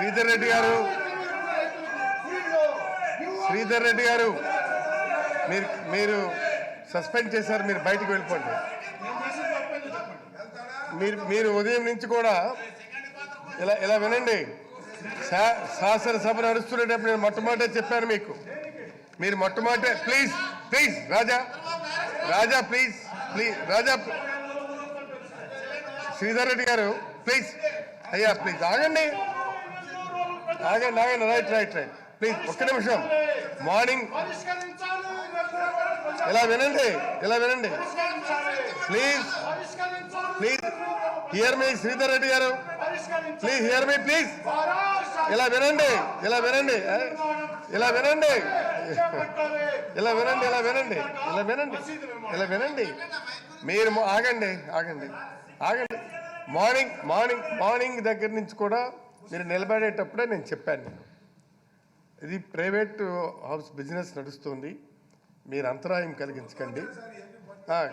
శ్రీధర్ రెడ్డి గారు మీరు సస్పెండ్ చేశారు, మీరు బయటికి వెళ్ళిపోండి. మీరు ఉదయం నుంచి కూడా ఇలా వినండి. శాసనసభ నడుస్తున్నప్పుడు నేను మొట్టమొదటే చెప్పాను మీకు. మీరు మొట్టమొదటే ప్లీజ్ రాజా ప్లీజ్ రాజా శ్రీధర్ రెడ్డి గారు ప్లీజ్ అయ్యా ప్లీజ్ ఆగండి. రైట్ ప్లీజ్ ఒక్క నిమిషం. మార్నింగ్ ఇలా వినండి ప్లీజ్ హియర్ మీ శ్రీధర్ రెడ్డి గారు ప్లీజ్ హియర్ మీ ప్లీజ్. ఇలా వినండి మీరు ఆగండి. మార్నింగ్ దగ్గర నుంచి కూడా మీరు నిలబడేటప్పుడే నేను చెప్పాను. ఇది ప్రైవేట్ హౌస్ బిజినెస్ నడుస్తుంది, మీరు అంతరాయం కలిగించకండి.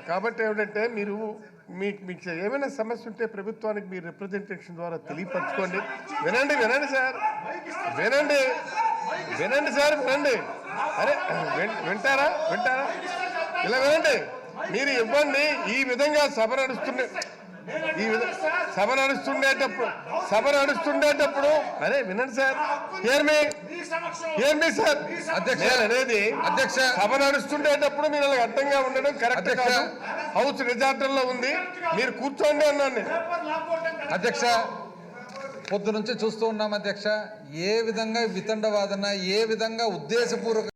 కాబట్టి ఏమిటంటే మీకు ఏమైనా సమస్య ఉంటే ప్రభుత్వానికి మీరు రిప్రజెంటేషన్ ద్వారా తెలియపరచుకోండి. వినండి సార్ అరే వింటారా ఇలా వినండి. మీరు ఇవ్వండి. ఈ విధంగా సభ నడుస్తుండేటప్పుడు అరే వినండి సార్. Here me sir. అధ్యక్ష సభ నడుస్తుండేటప్పుడు మీరు అలా అడ్డంగా ఉండడం కరెక్ట్ కాదు. హౌస్ రిజార్టర్లో ఉంది, మీరు కూర్చోండి అన్నాను. అధ్యక్ష పొద్దు నుంచి చూస్తూ ఉన్నాం అధ్యక్ష, ఏ విధంగా వితండవాదన, ఏ విధంగా ఉద్దేశపూర్వక